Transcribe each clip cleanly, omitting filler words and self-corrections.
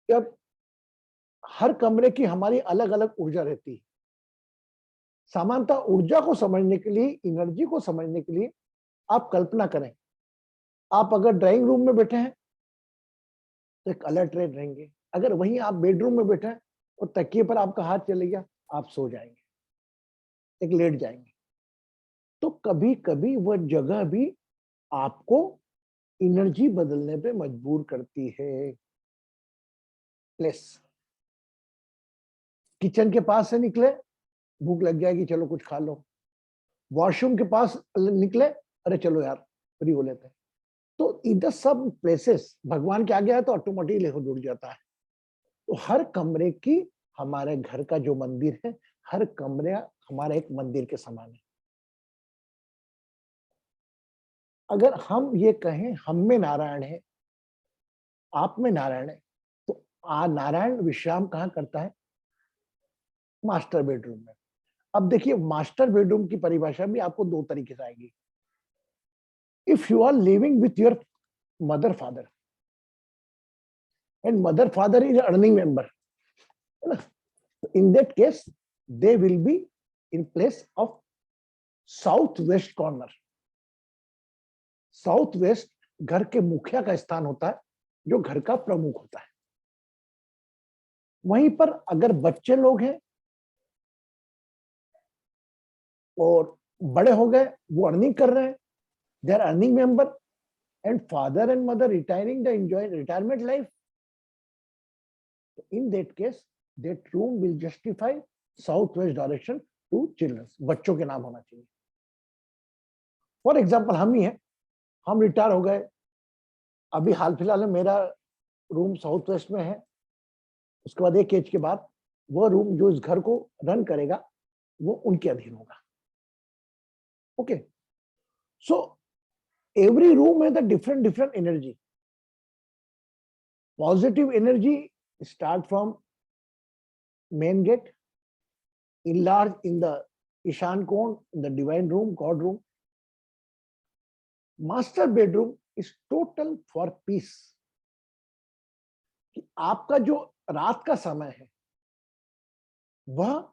कि अब हर कमरे की हमारी अलग अलग ऊर्जा रहती है। सामान्यतः ऊर्जा को समझने के लिए, एनर्जी को समझने के लिए आप कल्पना करें, आप अगर ड्राइंग रूम में बैठे हैं तो एक अलर्ट रेट रहेंगे, अगर वहीं आप बेडरूम में बैठे हैं और तकिए पर आपका हाथ चले गया, आप सो जाएंगे, एक लेट जाएंगे। तो कभी कभी वह जगह भी आपको एनर्जी बदलने पे मजबूर करती है। प्लेस, किचन के पास से निकले, भूख लग जाएगी, चलो कुछ खा लो। वॉशरूम के पास निकले, अरे चलो यार फ्री हो लेते हैं। तो इधर सब प्लेसेस भगवान के आगे है तो ऑटोमेटिकली हो जुड़ जाता है। तो हर कमरे की, हमारे घर का जो मंदिर है, हर कमरे हमारा एक मंदिर के समान है। अगर हम ये कहें हम में नारायण है, आप में नारायण है, तो नारायण विश्राम कहाँ करता है? मास्टर बेडरूम में। अब देखिए, मास्टर बेडरूम की परिभाषा भी आपको दो तरीके से आएगी। If you are living with your mother father and mother father is earning member, है ना, in that case they will be in place of south west corner. South west घर के मुखिया का स्थान होता है, जो घर का प्रमुख होता है। वहीं पर अगर बच्चे लोग हैं और बड़े हो गए, वो अर्निंग कर रहे हैं, they are earning member, and father and mother retiring the enjoy retirement life, in that case that room will justify south west direction to children. बच्चों के नाम होना चाहिए। फॉर एग्जाम्पल हम ही हैं, हम रिटायर हो गए, अभी हाल फिलहाल में मेरा रूम साउथ वेस्ट में है, उसके बाद एक एज के बाद वो रूम जो इस घर को रन करेगा वो उनके अधीन होगा। ओके, सो एवरी रूम है the different energy. Positive energy start from main gate, enlarge in the Ishan Kon, in the divine room, God room. Master bedroom is total for peace. कि आपका जो रात का समय है वह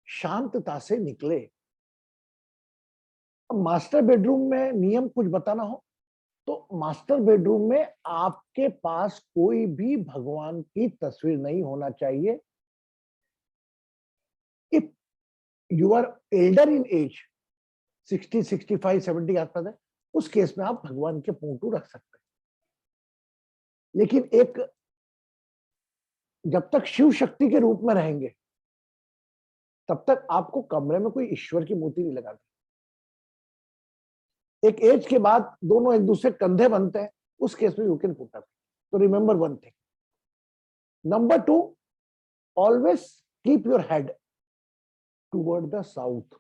शांतता से निकले। अब मास्टर बेडरूम में नियम कुछ बताना हो तो मास्टर बेडरूम में आपके पास कोई भी भगवान की तस्वीर नहीं होना चाहिए। If you are elder in age, 60, 65, 70 आसपास है, उस केस में आप भगवान के फोटो रख सकते हैं। लेकिन एक, जब तक शिव शक्ति के रूप में रहेंगे तब तक आपको कमरे में कोई ईश्वर की मूर्ति नहीं लगानी। एक एज के बाद दोनों एक दूसरे कंधे बनते हैं, उस केस में यू कैन पुट अप। तो remember one thing. Number two, always keep your head toward the south.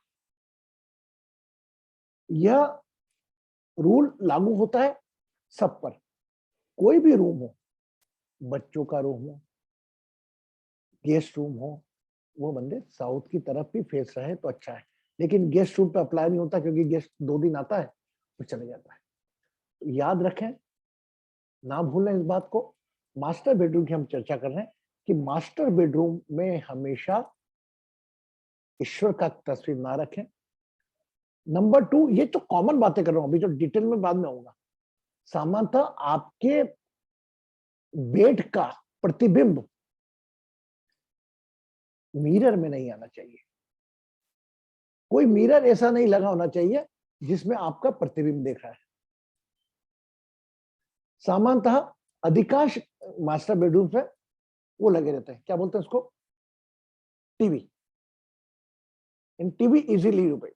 यह रूल लागू होता है सब पर। कोई भी रूम हो, बच्चों का रूम हो, गेस्ट रूम हो, वो बंदे साउथ की तरफ भी फेस रहे तो अच्छा है। लेकिन गेस्ट रूम पे अप्लाई नहीं होता, क्योंकि गेस्ट 2 दिन आता है और चले जाता है। तो याद रखें, ना भूलें इस बात को। मास्टर बेडरूम की हम चर्चा कर रहे हैं कि मास्टर बेडरूम में हमेशा ईश्वर का तस्वीर ना रखें। नंबर 2, ये तो कॉमन बातें कर रहा हूं, अभी जो डिटेल में बाद में होगा। सामान्यतः आपके बेड का प्रतिबिंब मिरर में नहीं आना चाहिए। कोई मिरर ऐसा नहीं लगा होना चाहिए जिसमें आपका प्रतिबिंब देख रहा है। सामान्यतः अधिकांश मास्टर बेडरूम में वो लगे रहते हैं, क्या बोलते हैं उसको, टीवी। इन टीवी इजीली यूपेड।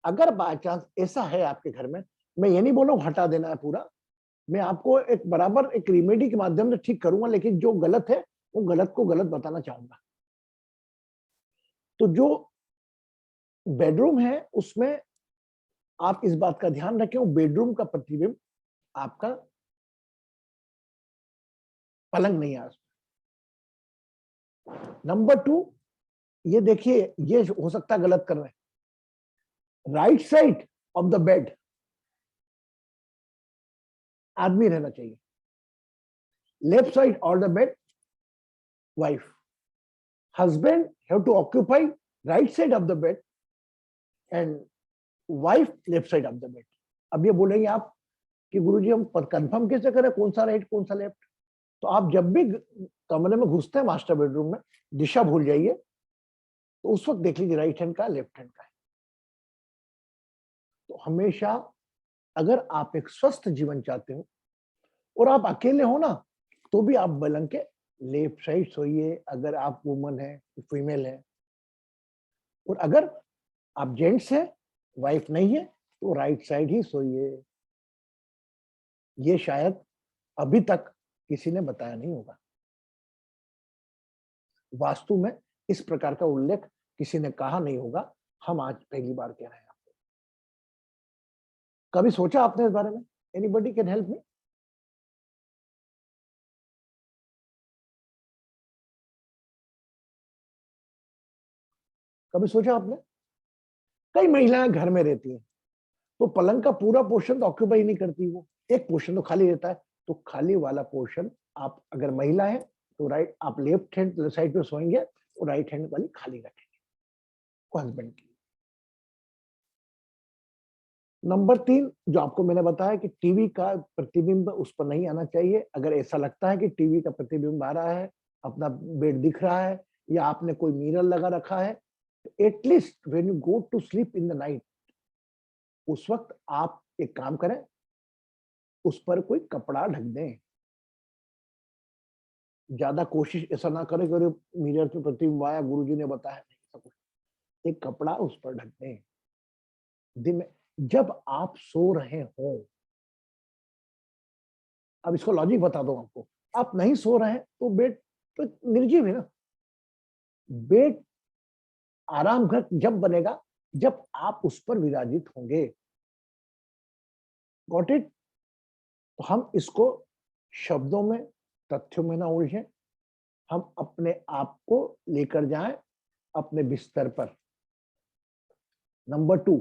अगर बाय चांस ऐसा है आपके घर में, मैं ये नहीं बोल रहा हूं हटा देना है पूरा, मैं आपको एक बराबर एक रेमेडी के माध्यम से ठीक करूंगा, लेकिन जो गलत है वो गलत को गलत बताना चाहूंगा। तो जो बेडरूम है उसमें आप इस बात का ध्यान रखें, वो बेडरूम का प्रतिबिंब आपका पलंग नहीं आ। नंबर 2, ये देखिए, ये हो सकता है गलत कर रहे हैं। Right side of the bed आदमी रहना चाहिए, left side of the bed wife. Husband have to occupy right side of the bed and wife left side of the bed. अब ये बोलेंगे आप कि गुरुजी हम कंफर्म कैसे करें कौन सा राइट कौन सा लेफ्ट? तो आप जब भी कमरे में घुसते हैं मास्टर बेडरूम में, दिशा भूल जाइए, तो उस वक्त देख लीजिए राइट हैंड का लेफ्ट हैंड का है। तो हमेशा अगर आप एक स्वस्थ जीवन चाहते हो और आप अकेले हो ना, तो भी आप पलंग के लेफ्ट साइड सोइए अगर आप वुमन है, फीमेल है। और अगर आप जेंट्स है, वाइफ नहीं है, तो राइट साइड ही सोइए। ये शायद अभी तक किसी ने बताया नहीं होगा। वास्तु में इस प्रकार का उल्लेख किसी ने कहा नहीं होगा, हम आज पहली बार कह रहे हैं आपको। कभी सोचा आपने इस बारे में? Anybody can help me? कभी सोचा आपने? कई महिलाएं घर में रहती हैं, तो पलंग का पूरा पोर्शन तो ऑक्यूपाई नहीं करती, वो एक पोर्शन तो खाली रहता है। तो खाली वाला पोर्शन आप अगर महिला है तो राइट आप लेफ्ट हैंड साइड पे सोएंगे और राइट हैंड वाली खाली रखेंगे हस्बैंड की। नंबर 3 जो आपको मैंने बताया कि टीवी का प्रतिबिंब उस पर नहीं आना चाहिए। अगर ऐसा लगता है कि टीवी का प्रतिबिंब आ रहा है, अपना बेड दिख रहा है या आपने कोई मिरर लगा रखा है, तो at least when you go to sleep in the night, उस वक्त आप एक काम करें, उस पर कोई कपड़ा ढक दें। ज्यादा कोशिश ऐसा ना करें कि मिरर पे प्रतिबिंब आया, गुरुजी ने बताया, नहीं सब कुछ। एक कपड़ा उस पर ढक दें। दिन में जब आप सो रहे हो, अब इसको लॉजिक बता दो आपको, आप नहीं सो रहे हैं तो बेड तो निर्जीव है ना। बेड आराम घर जब बनेगा जब आप उस पर विराजित होंगे। Got it? तो हम इसको शब्दों में, तथ्यों में ना उलझें, हम अपने आप को लेकर जाएं अपने बिस्तर पर। नंबर 2,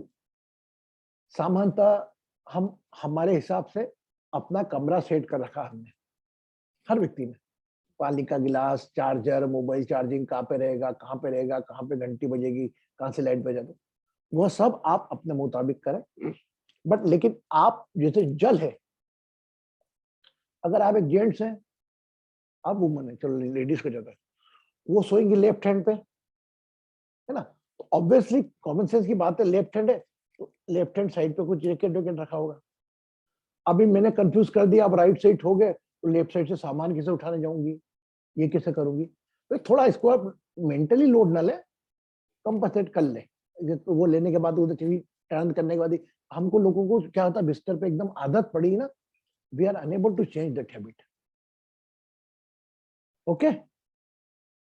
सामान्यतः हम हमारे हिसाब से अपना कमरा सेट कर रखा हमने, हर व्यक्ति ने। पानी का गिलास, चार्जर, मोबाइल चार्जिंग कहाँ पे रहेगा, कहाँ पे रहेगा, कहाँ पे घंटी बजेगी, कहाँ से लाइट बजा दो, वह सब आप अपने मुताबिक करें। बट लेकिन आप जैसे जल है, अगर आप एक जेंट्स हैं, आप वुमन है, चलो लेडीज का ज्यादा, वो सोएंगे लेफ्ट हैंड पे, है ना? तो ऑब्वियसली कॉमन सेंस की बात है, लेफ्ट हैंड है तो लेफ्ट हैंड साइड पे कुछ जैकेट वैकेट रखा होगा। अभी मैंने कंफ्यूज कर दिया, आप राइट साइड हो गए तो लेफ्ट साइड से सामान कैसे उठाने जाऊंगी, ये कैसे करूंगी? तो थोड़ा इसको आप मेंटली लोड ना ले, कंपनसेट कर ले। तो वो लेने के बाद उधर टीवी टर्न करने के बाद हमको लोगों को क्या होता है, बिस्तर पे एकदम आदत पड़ी ना, we are unable to change that habit. Okay,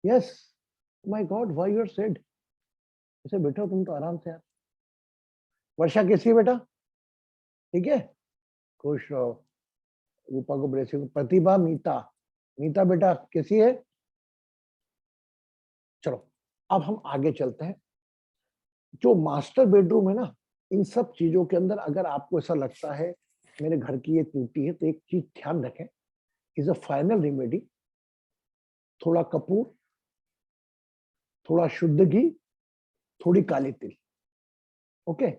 yes, my god why you are sad? ऐसे बैठो तुम तो आराम से यार। वर्षा कैसी है बेटा? ठीक है, खुश रहो, रूपा को ब्लेसिंग। प्रतिभा, मीता, मीता बेटा कैसी है? चलो अब हम आगे चलते हैं। जो मास्टर बेडरूम है ना, इन सब चीजों के अंदर अगर आपको ऐसा लगता है मेरे घर की ये त्रुटि है, तो एक चीज ध्यान रखें, इज अ फाइनल रेमेडी। थोड़ा कपूर, थोड़ा शुद्ध घी, थोड़ी काली तिल। Okay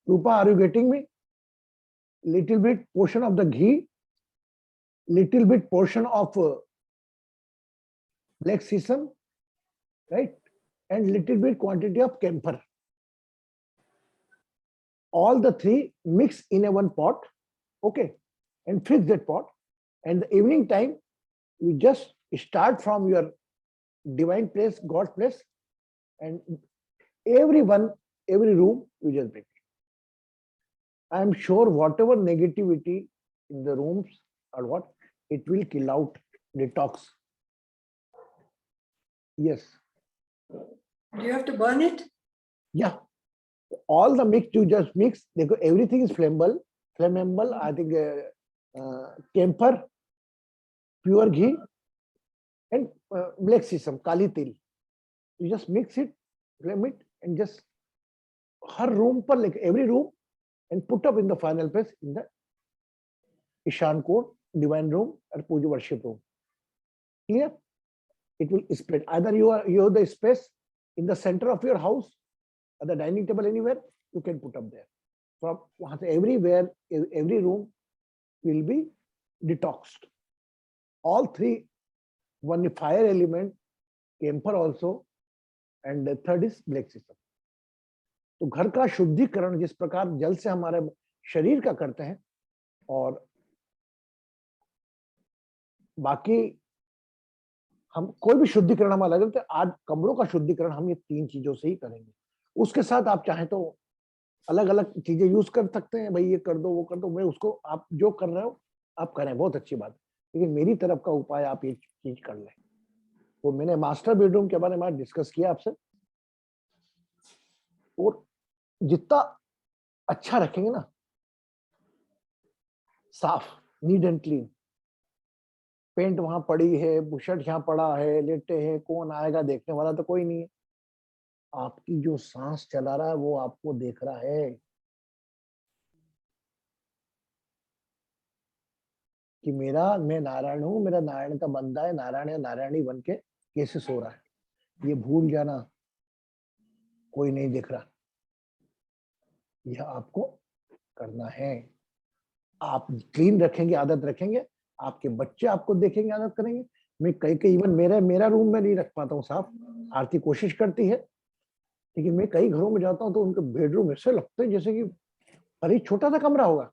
Rupa, are you getting me? Little bit portion of the ghee, little bit portion of black sesame, right? And little bit quantity of camphor. All the three mix in a one pot, okay? And fix that pot. And the evening time, you just start from your divine place, God place, and every room, you just bring. I am sure whatever negativity in the rooms or what, it will kill out, detox. Yes. Do you have to burn it? Yeah. All the mix you just mix. Everything is flammable. I think camphor, pure ghee, and black sesame, kali til. You just mix it, flame it, and just her room per like every room, and put up in the final place in the Ishan court, divine room, and puja worship room. Clear? it will spread. Either you have the space in the center of your house, or the dining table anywhere, you can put up there. From वहां से everywhere, every room will be detoxed. All three, one fire element, camphor also, and the third is black system. तो घर का शुद्धिकरण जिस प्रकार जल से हमारे शरीर का करते हैं, और बाकी हम कोई भी शुद्धिकरण हम अलग अलग, आज कमरों का शुद्धिकरण हम ये 3 चीजों से ही करेंगे। उसके साथ आप चाहें तो अलग अलग चीजें यूज कर सकते हैं, भाई ये कर दो वो कर दो, मैं उसको आप जो कर रहे हो आप करें, बहुत अच्छी बात है, लेकिन मेरी तरफ का उपाय आप ये चीज कर लें। तो मैंने मास्टर बेडरूम के बारे में डिस्कस किया आपसे, और जितना अच्छा रखेंगे ना, साफ, नीट एंड क्लीन, पेंट वहां पड़ी है, बुशर्ट यहाँ पड़ा है, लेटे हैं, कौन आएगा, देखने वाला तो कोई नहीं है। आपकी जो सांस चला रहा है वो आपको देख रहा है कि मैं नारायण हूं, मेरा नारायण का बंदा है, नारायण या नारायणी बन के कैसे सो रहा है। ये भूल जाना, कोई नहीं दिख रहा, यह आपको करना है। आप क्लीन रखेंगे, आदत रखेंगे, आपके बच्चे आपको देखेंगे, आदत करेंगे। मैं कई इवन मेरा रूम में नहीं रख पाता हूँ साफ, आरती कोशिश करती है, लेकिन मैं कई घरों में जाता हूँ तो उनके बेडरूम ऐसे लगते हैं जैसे कि अरे छोटा सा कमरा होगा,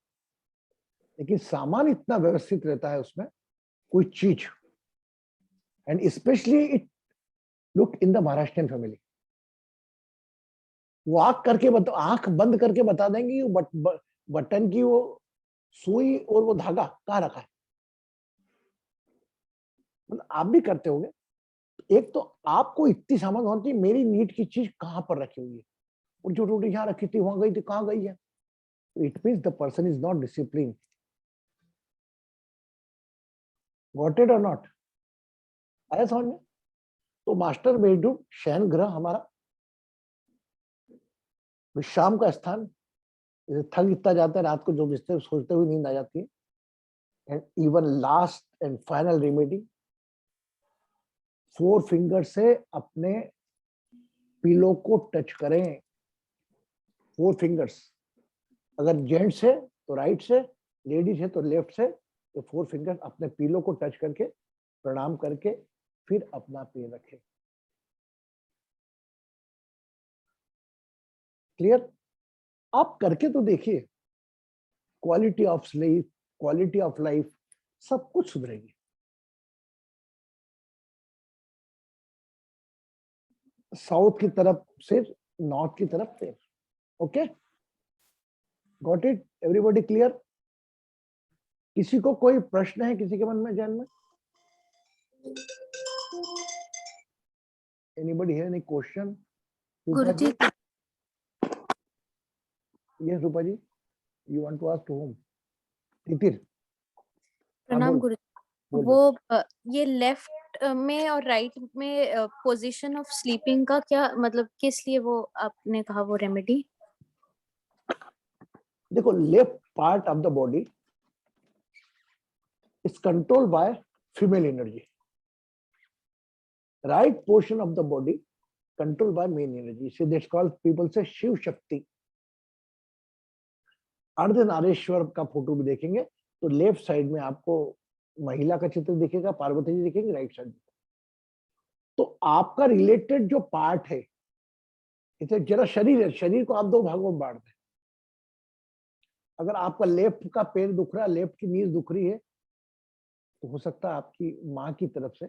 लेकिन सामान इतना व्यवस्थित रहता है उसमें, कोई चीज। And specially it look in the Maharashtrian family. वो आंख बंद करके बता देंगे बटन की वो सुई और वो धागा कहाँ रखा है। मतलब आप भी करते होंगे। एक तो आपको इतनी समझ होती है मेरी नीड की चीज कहाँ पर रखी हुई है, और जो रोटी यहाँ रखी थी वहां गई थी, कहाँ गई है। It means the person is not discipline. Got it और नॉट? आया समझ में? तो मास्टर बेडरूम शयन ग्रह हमारा विश्राम का स्थान, थक इतना जाता है रात को, जो बिस्तर सोचते हुए नींद आ जाती है। And even last and final remedy, 4 finger से अपने पिलो को टच करें। 4 फिंगर्स, अगर जेंट्स है तो राइट से, लेडीज है तो लेफ्ट से, तो 4 फिंगर अपने पिलो को टच करके प्रणाम करके फिर अपना पैर रखें। क्लियर? आप करके तो देखिए, quality of sleep, quality of life, सब कुछ सुधरेगी। साउथ की तरफ सिर, नॉर्थ की तरफ पैर। Okay, got it? Everybody clear? किसी को कोई प्रश्न है किसी के मन में, जहन में? Anybody have any question? Guruji, yes Rupa ji, you want to ask to whom? Titir, प्रणाम गुरु। बोल वो ये लेफ्ट में और राइट में पोजीशन ऑफ स्लीपिंग का क्या मतलब, किस लिए वो आपने कहा वो रेमेडी? देखो, left part of the body is controlled by female energy, right portion of the body controlled by main energy. So that's called, people से शिव शक्ति। अर्धनारेश्वर का फोटो भी देखेंगे तो लेफ्ट साइड में आपको महिला का चित्र दिखेगा, पार्वती जी दिखेंगे राइट साइड में। तो आपका रिलेटेड जो पार्ट है, इसे जरा शरीर है, शरीर को आप 2 भागों में बांट दें। अगर आपका लेफ्ट का पैर दुख रहा है, लेफ्ट की नीज दुख रही है, तो हो सकता है आपकी माँ की तरफ से,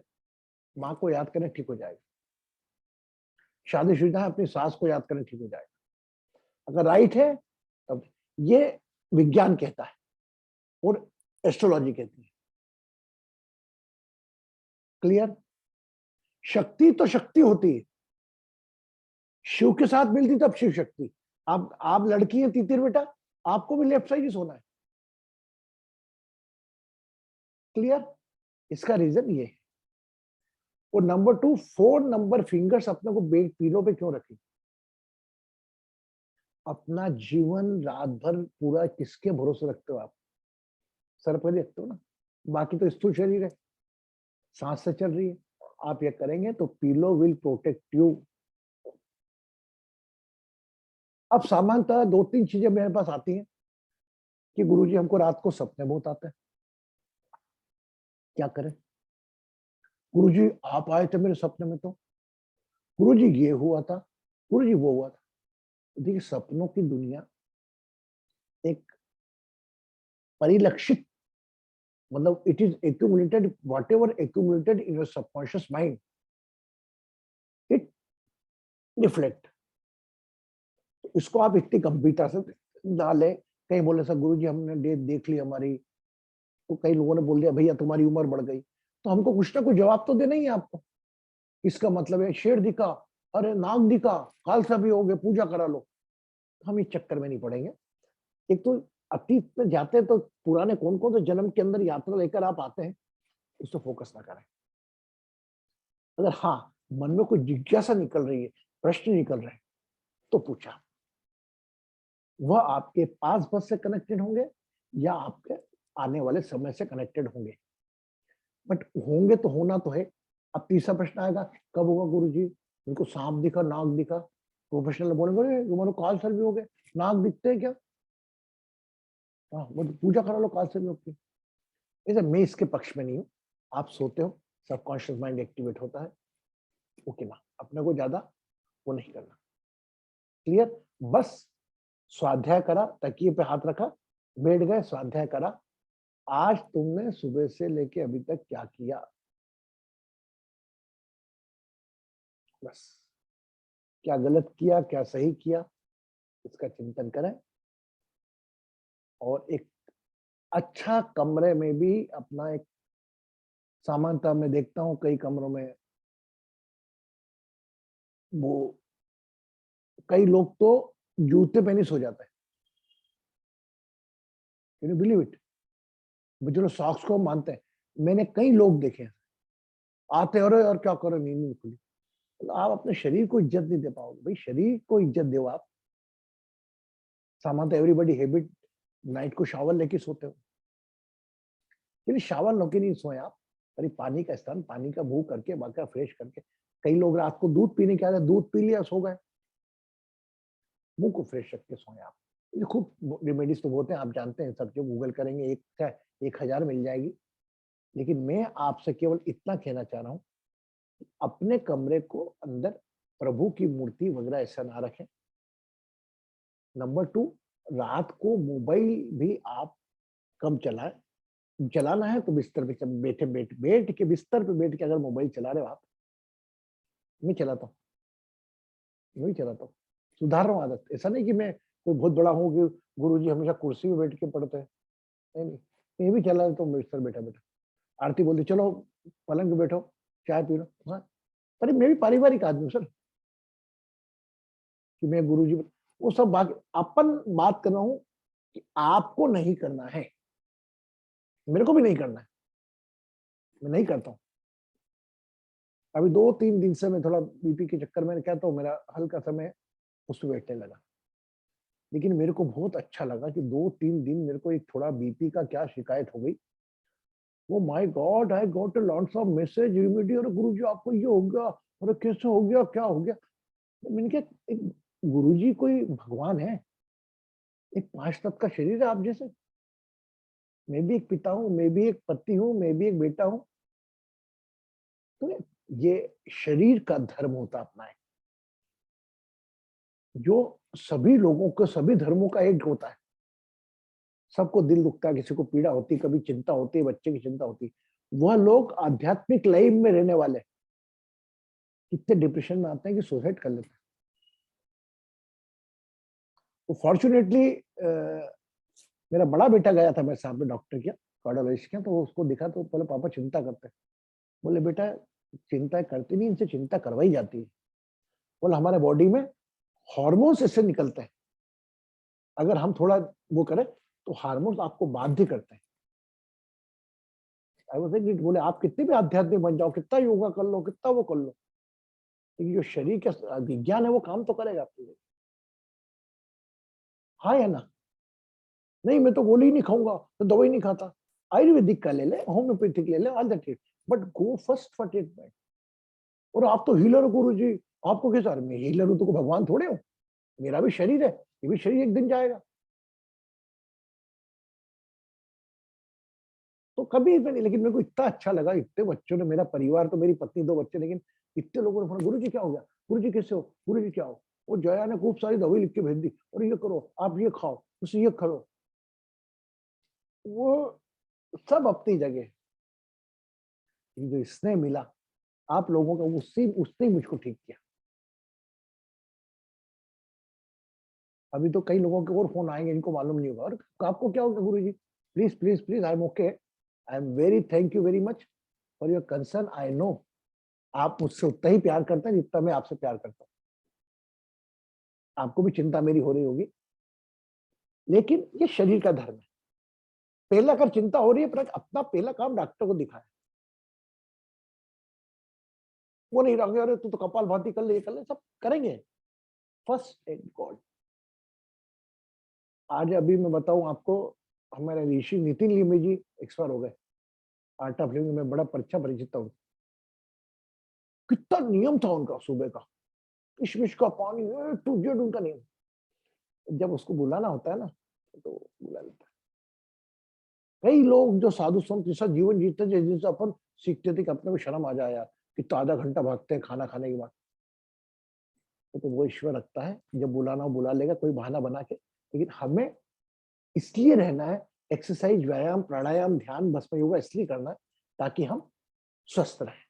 माँ को याद करें, ठीक हो जाएगा। शादीशुदा है, अपनी सास को याद करें, ठीक हो जाएगा। अगर राइट है तब, ये विज्ञान कहता है और एस्ट्रोलॉजी कहती है। क्लियर? शक्ति तो शक्ति होती है, शिव के साथ मिलती तब शिव शक्ति। आप लड़की है तितिर बेटा, आपको भी लेफ्ट साइड ही सोना है। क्लियर? इसका रीजन ये है। और नंबर 2, 4 नंबर फिंगर्स अपने को पीलो पे क्यों रखें? अपना जीवन रात भर पूरा किसके भरोसे रखते हो आप? सर पर रखते हो ना, बाकी तो स्थूल शरीर है, सांस से चल रही है। आप ये करेंगे तो पिलो विल प्रोटेक्ट यू। अब सामान्यतः 2-3 चीजें मेरे पास आती हैं कि गुरुजी हमको रात को सपने बहुत आते हैं, क्या करें? गुरुजी आप आए थे मेरे सपने में, तो गुरुजी ये हुआ था, गुरुजी वो हुआ था। देखिए सपनों की दुनिया एक परिलक्षित, मतलब it is accumulated, whatever accumulated in your subconscious mind it reflect. इसको आप इतनी गंभीरता से ना लें। कहीं बोले सर गुरुजी हमने डेट देख ली हमारी, तो कई लोगों ने बोल दिया भैया तुम्हारी उम्र बढ़ गई, तो हमको कुछ ना कुछ जवाब तो देना ही है आपको। इसका मतलब है शेर दिखा, अरे नाग दिखा, काल सा भी हो गए, पूजा करा लो। हम इस चक्कर में नहीं पड़ेंगे। एक तो अतीत में जाते हैं तो पुराने कौन कौन से जन्म के अंदर यात्रा लेकर आप आते हैं, उस पर फोकस ना करें। अगर हाँ मन में कोई जिज्ञासा निकल रही है, प्रश्न निकल रहे हैं, तो पूछा। वह आपके पास बस से कनेक्टेड होंगे या आपके आने वाले समय से कनेक्टेड होंगे, बट होंगे तो होना तो है। अब तीसरा प्रश्न आएगा कब होगा गुरुजी? उनको सांप दिखा, नाग दिखा, प्रोफेशनल बोलेंगे तुम्हारे काल सर भी हो गए, नाग दिखते हैं क्या? हाँ वो तो पूजा करा लो काल सर भी होती। ऐसे मैं इसके पक्ष में नहीं हूँ। आप सोते हो, सबकॉन्शियस माइंड एक्टिवेट होता है, ओके ना, अपने को ज्यादा वो नहीं करना। क्लियर? बस स्वाध्याय करा, तकिए पे हाथ रखा, बैठ गए, स्वाध्याय करा। आज तुमने सुबह से लेके अभी तक क्या किया, बस क्या गलत किया, क्या सही किया, इसका चिंतन करें। और एक अच्छा कमरे में भी अपना एक, सामान्यतः मैं देखता हूँ कई कमरों में वो कई लोग तो जूते पहने सो जाते हैं। Can you believe it? चलो सॉक्स को मानते हैं, मैंने कई लोग देखे हैं आते और यार क्या करो, नींद नहीं खुली। तो आप अपने शरीर को इज्जत नहीं दे पाओगे। भाई शरीर को इज्जत दो आप। सामान्यतः एवरीबॉडी हैबिट नाइट को शावर लेके सोते हो, लेकिन शावर लो के नहीं सोए आप, अरे पानी का स्नान, पानी का मुंह करके बाका फ्रेश करके। कई लोग रात को दूध पीने के आए, दूध पी लिया सो गए, मुंह को फ्रेश रख के सोए आप। ये खूब रेमेडीज तो होते हैं, आप जानते हैं, सब जो गूगल करेंगे 1000 मिल जाएगी। लेकिन मैं आपसे केवल इतना कहना चाह रहा हूँ, अपने कमरे को अंदर प्रभु की मूर्ति वगैरह ऐसा ना रखें। नंबर 2, रात को मोबाइल भी आप कम चलाएं। चलाना है तो बिस्तर पे बैठ के बिस्तर पे बैठ के अगर मोबाइल चला रहे हो आप, मैं चलाता हूँ, नहीं चलाता हूँ, सुधार रहा हूँ आदत। ऐसा नहीं कि मैं कोई बहुत बड़ा हूँ कि गुरुजी हमेशा कुर्सी में बैठ के पढ़ते हैं, नहीं नहीं, मैं भी चला लेता हूँ बिस्तर बैठा बैठा। आरती बोलती चलो पलंग पे बैठो, चाय पी लो। हाँ, अरे मैं भी पारिवारिक आदमी हूँ सर, कि मैं गुरुजी, वो सब बात अपन बात कर रहा हूँ कि आपको नहीं करना है, मेरे को भी नहीं करना है, मैं नहीं करता हूँ। अभी 2-3 दिन से मैं थोड़ा बीपी के चक्कर में कहता हूँ, मेरा हल्का समय उस पर बैठने लगा। लेकिन मेरे को बहुत अच्छा लगा कि 2-3 दिन मेरे को एक थोड़ा बीपी का क्या शिकायत हो गई। वो my God, I got a lots of message immediate, अरे गुरुजी आपको ये हो गया, अरे कैसे हो गया, क्या हो गया? मैंने कहा एक गुरुजी कोई भगवान है, एक 5 तत्व का शरीर है आप जैसे। मैं भी एक पिता हूँ, मैं भी एक पति हूँ, मैं भी एक बेटा हूँ। तो ये शरीर का धर्म होता अपना है, जो सभी लोगों को, सभी धर्मों का एक होता है। सबको दिल दुखता है, किसी को पीड़ा होती, कभी चिंता होती है, बच्चे की चिंता होती। वह लोग आध्यात्मिक लाइफ में रहने वाले कितने डिप्रेशन में आते हैं कि सुसाइड कर लेते हैं। तो फॉर्चुनेटली मेरा बड़ा बेटा गया था मेरे साथ में डॉक्टर के, कार्डियोलॉजिस्ट के, तो उसको दिखा तो बोले पापा चिंता करते हैं। बोले बेटा चिंता करती नहीं, इनसे चिंता करवाई जाती है। बोले हमारे बॉडी में हार्मोन्स ऐसे निकलते हैं, अगर हम थोड़ा वो करें तो हार्मोन्स आपको बाध्य करते हैं। आई वाज लाइक, बोले आप कितने भी आध्यात्मिक बन जाओ, कितना योगा कर लो, कितना वो कर लो, लेकिन जो शरीर का विज्ञान है वो काम तो करेगा आपके लिए। हाँ या ना? नहीं मैं तो गोली नहीं खाऊंगा, तो दवाई नहीं खाता, आयुर्वेदिक का ले ले, होम्योपैथिक ले ले, all that it, but go first for treatment. और आप तो हीलर हो गुरु जी, आपको कैसा? अरे मैं हीलर हूं तो कोई भगवान थोड़े हूं, मेरा भी शरीर है, ये भी शरीर एक दिन जाएगा। तो कभी मैंने, लेकिन मेरे को इतना अच्छा लगा, इतने बच्चों ने, मेरा परिवार तो मेरी पत्नी 2 बच्चे, लेकिन इतने लोगों ने फोन, गुरु जी क्या हो गया, गुरु जी कैसे हो, गुरु जी क्या हो। वो जया ने खूब सारी दवाई लिख के भेज दी, और ये करो, आप ये खाओ, उसे ये करो। वो सब अपनी जगह, ये जो इसने मिला आप लोगों का, उसने ही मुझको ठीक किया। अभी तो कई लोगों के और फोन आएंगे, इनको मालूम नहीं होगा, और आपको क्या होगा guru ji, please please please, I am okay, I am very, thank you very much for your concern. I know आप मुझसे उतना ही प्यार करते हैं जितना मैं आपसे प्यार करता हूँ, आपको भी चिंता मेरी हो रही होगी, लेकिन ये शरीर का धर्म है। पहला अगर चिंता हो रही है, पर अपना पहला काम डॉक्टर को दिखाए। वो नहीं रहोगे, अरे तू तो कपाल भाती कर ले, ये कर ले, सब करेंगे, फर्स्ट एड गॉड। आज अभी मैं बताऊं आपको, हमारे ऋषि नितिन लिमि जी एक्सपायर हो गए। आर्ट ऑफ लिविंग में बड़ा परिचित था। कितना नियम था उनका, सुबह का किशमिश का पानी, टू जेड उनका नियम। जब उसको बुलाना होता है ना, तो बुला लेता है। कई लोग जो साधु संत के साथ जीवन जीते थे, जिनसे अपन सीखते थे कि अपने को शर्म आ जाए यार, कि तो आधा घंटा भागते हैं खाना खाने के बाद, तो वो ईश्वर रखता है, जब बुलाना हो बुला लेगा, कोई बहाना बना के। लेकिन हमें इसलिए रहना है, एक्सरसाइज, व्यायाम, प्राणायाम, ध्यान, भस्म योगा इसलिए करना है ताकि हम स्वस्थ रहें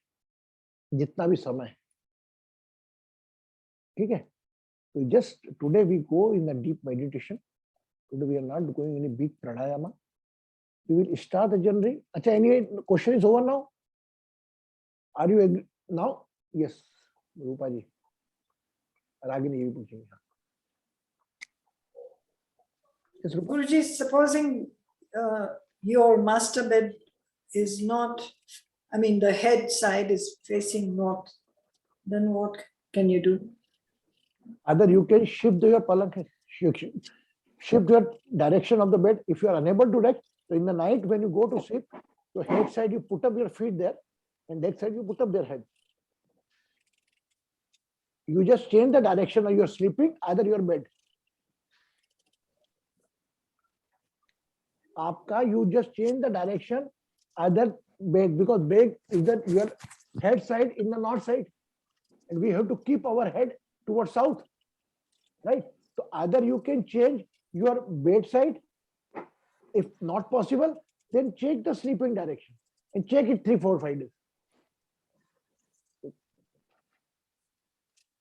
जितना भी समय है। ठीक है, तो just today we go in a deep meditation. Today we are not going in a big pranayama, we will start the journey. अच्छा, any question is over now, are you agree now? Yes Rupa ji, Ragini ये भी पूछेंगे। Yes, Rupa? Guruji, supposing your master bed is not, I mean, the head side is facing north, then what can you do? Either you can shift your palanque, shift your direction of the bed. If you are unable to rest, so in the night when you go to sleep, your head side you put up your feet there, and that side you put up their head. You just change the direction of your sleeping, either your bed. आपका, you just change the direction, either bed, because bed is that your head side in the north side, and we have to keep our head towards south, right? So either you can change your bed side, if not possible, then check the sleeping direction and check it 3, 4, 5 days.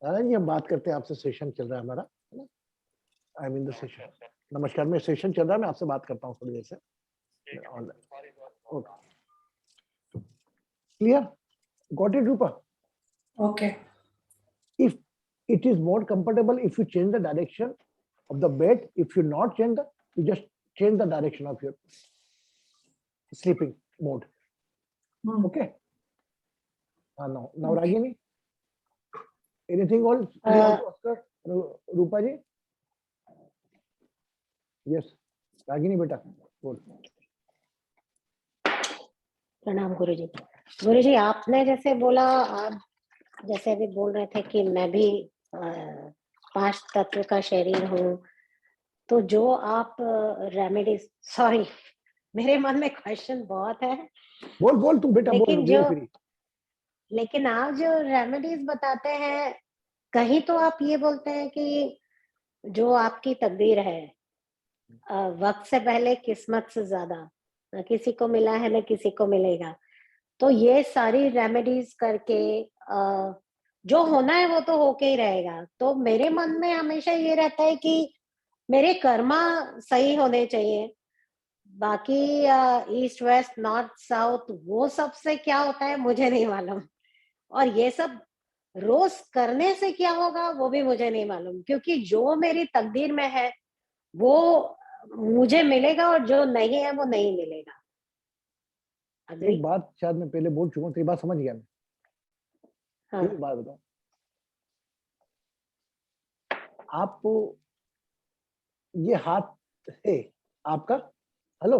जी हम बात करते हैं आपसे, session चल रहा है हमारा, है ना? आई मीन द सेशन, नमस्कार, में सेशन चल रहा है, मैं आपसे बात करता हूँ थोड़ी देर से। Clear? Got it Rupa? Okay. If it is more comfortable, if you change the direction of the bed, if you not change the, you just change the direction of your sleeping mode. Okay. Now Ragini, anything else? Oscar, Rupa ji? Yes, Ragini beta, बोल। प्रणाम गुरुजी। गुरुजी, आपने जैसे बोला, आप जैसे अभी बोल रहे थे कि मैं भी 5 तत्व का शरीर हूँ, तो जो आप रेमेडीज, सॉरी मेरे मन में क्वेश्चन बहुत है। बोल तू बेटा, लेकिन आप जो रेमेडीज बताते हैं, कहीं तो आप ये बोलते हैं कि जो आपकी तकदीर है, वक्त से पहले किस्मत से ज्यादा, न किसी को मिला है न किसी को मिलेगा। तो ये सारी रेमेडीज करके जो होना है वो तो होके ही रहेगा। तो मेरे मन में हमेशा ये रहता है कि मेरे कर्मा सही होने चाहिए, बाकी ईस्ट वेस्ट नॉर्थ साउथ वो सब से क्या होता है मुझे नहीं मालूम, और ये सब रोज करने से क्या होगा वो भी मुझे नहीं मालूम, क्योंकि जो मेरी तकदीर में है वो मुझे मिलेगा और जो नहीं है वो नहीं मिलेगा। एक बात शायद मैं पहले बोल चुका हूँ, तेरी बात समझ गया मैं। हाँ। एक बात बताओ, आप ये हाथ है आपका, हेलो,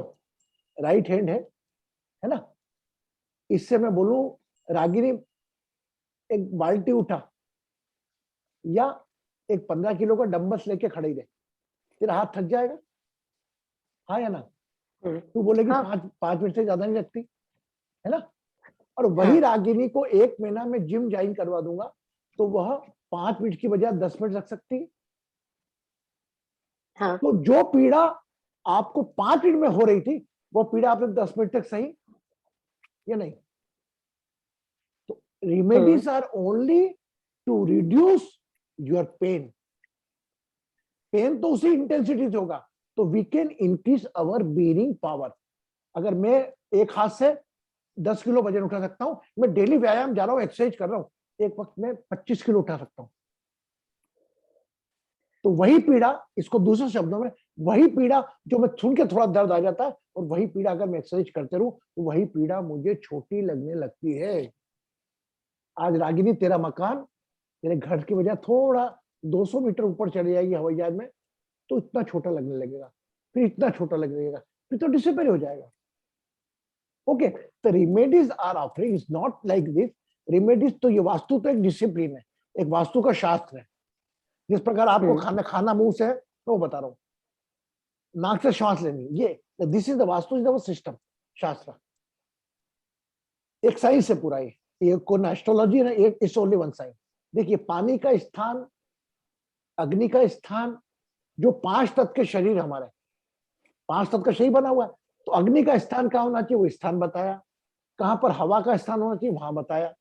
राइट हैंड है ना? इससे मैं बोलूं रागिनी एक बाल्टी उठा या एक 15 किलो का डंबल्स लेके खड़े ही रहे, तेरा हाथ थक जाएगा, हाँ या ना? तू बोलेगी हाँ। 5 मिनट से ज्यादा नहीं लगती, है ना? और वही रागिनी को 1 महीना में जिम ज्वाइन करवा दूंगा तो वह 5 मिनट की बजाय 10 मिनट लग सकती है। हाँ। तो जो पीड़ा आपको 5 मिनट में हो रही थी वो पीड़ा आपने 10 मिनट तक सही या नहीं? तो remedies are only to reduce your pain. Pain तो उसी इंटेंसिटी से होगा, तो we can increase our bearing power. अगर मैं एक हाथ से 10 किलो वजन उठा सकता हूं, मैं डेली व्यायाम जा रहा हूं, एक्सरसाइज कर रहा हूं, एक वक्त में 25 किलो उठा सकता हूं। तो वही पीड़ा, इसको दूसरे शब्दों में, वही पीड़ा जो मैं सुन के थोड़ा दर्द आ जाता है और वही पीड़ा अगर मैं एक्सरसाइज करते रहूं तो वही पीड़ा मुझे छोटी लगने लगती है। आज रागिनी तेरा मकान तेरे घर की बजाय थोड़ा 200 मीटर ऊपर चले जाएगी हवाई जहाज में तो इतना छोटा लगने लगेगा, फिर इतना छोटा लगने लगेगा, फिर तो डिसअपीयर हो जाएगा। Okay, the remedies are offering is not like this. Remedies तो ये वास्तु तो एक डिसिप्लिन है, एक वास्तु का शास्त्र है। जिस प्रकार आपको खाना मुंह से है, मैं वो बता रहा हूँ, नाक से श्वास लेनी, ये this is the vastu is the system, शास्त्र एक साइंस से पूरा ये कोई एस्ट्रोलॉजी है, इट्स ओनली वन साइंस। देखिए, पानी का स्थान, अग्नि का स्थान, जो 5 तत्व के शरीर हमारे 5 तत्व का शरीर बना हुआ है, तो अग्नि का स्थान कहाँ होना चाहिए वो स्थान बताया, कहां पर हवा का स्थान होना चाहिए वहां बताया।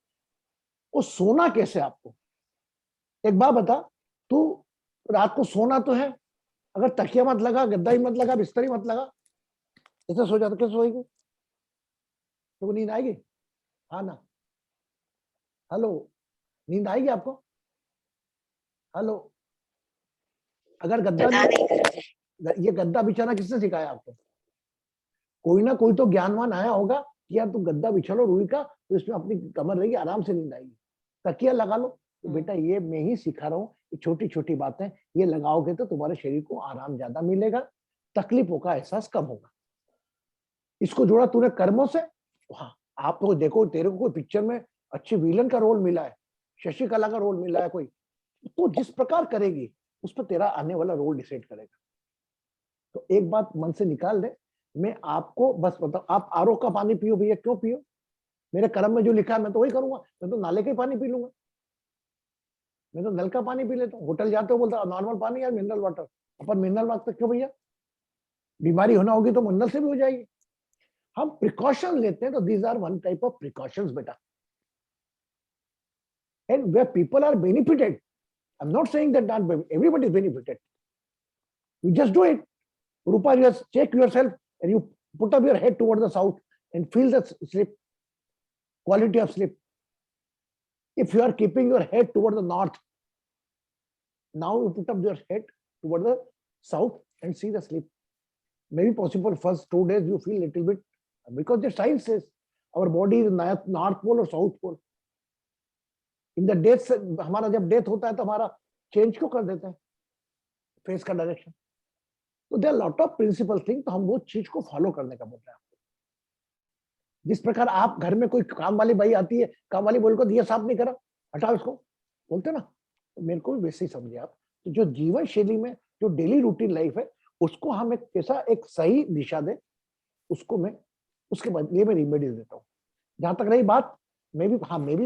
वो सोना कैसे आपको, एक बात बता, तू रात को सोना तो है, अगर तकिया मत लगा, गद्दा ही मत लगा, बिस्तर ही मत लगा, ऐसे सो जाता, कैसे सोएगी? तो नींद आएगी? हाँ ना? हेलो, नींद आएगी आपको? हेलो, अगर गद्दा ये गद्दा बिछाना किसने सिखाया आपको? कोई ना कोई तो ज्ञानवान आया होगा कि यार तुम गद्दा बिछा लो रुई का, तो इसमें अपनी कमर रहेगी, आराम से नींद आएगी। तकिया लगा लो, तो बेटा ये मैं ही सिखा रहा हूँ, छोटी छोटी बातें ये लगाओगे तो तुम्हारे शरीर को आराम ज्यादा मिलेगा, तकलीफों का एहसास कम होगा। इसको जोड़ा तूने कर्मों से, हाँ, आप तो देखो, तेरे को कोई पिक्चर में अच्छी विलन का रोल मिला है, शशि कला का रोल मिला है कोई, तो जिस प्रकार करेगी उस पर तेरा आने वाला रोल डिसाइड करेगा। तो एक बात मन से निकाल दे, मैं आपको बस बताओ, आप आरओ का पानी पियो भैया, क्यों पियो? मेरे कर्म में जो लिखा है मैं तो वही करूंगा, मैं तो नाले का ही पानी पी लूंगा, मैं तो नल का पानी पी लेता हूँ। होटल जाते हो बोलता नॉर्मल पानी या मिनरल वाटर, अपन मिनरल वाटर क्यों भैया? बीमारी होना होगी तो मिनरल से भी हो जाएगी। हम प्रिकॉशन लेते हैं, तो these are one type of precautions बेटा, and where people are benefited, I am not saying that not everybody is benefited, you just do it. Rupa, just check yourself and you put up your head toward the south and feel the sleep, quality of sleep. If you are keeping your head toward the north, now you put up your head toward the south and see the sleep. Maybe possible first 2 days you feel little bit, because the science says our body is north pole or south pole. In the death, हमारा जब death होता है तो हमारा change क्यों कर देते हैं फेस का डायरेक्शन? तो there lot of principle thing, तो हम वो चीज को फॉलो करने का बोल रहे हैं। जिस प्रकार आप घर में कोई काम वाली बाई आती है, काम वाली बोल को दिया साफ नहीं करा, हटाओ इसको, बोलते ना, तो मेरे को भी वैसे ही समझे आप। तो जो जीवन शैली में जो डेली रूटीन लाइफ है उसको हम एक कैसा एक सही दिशा दे, उसको मैं उसके बदले में रेमेडीज देता हूँ। जहां तक रही बात, मैं भी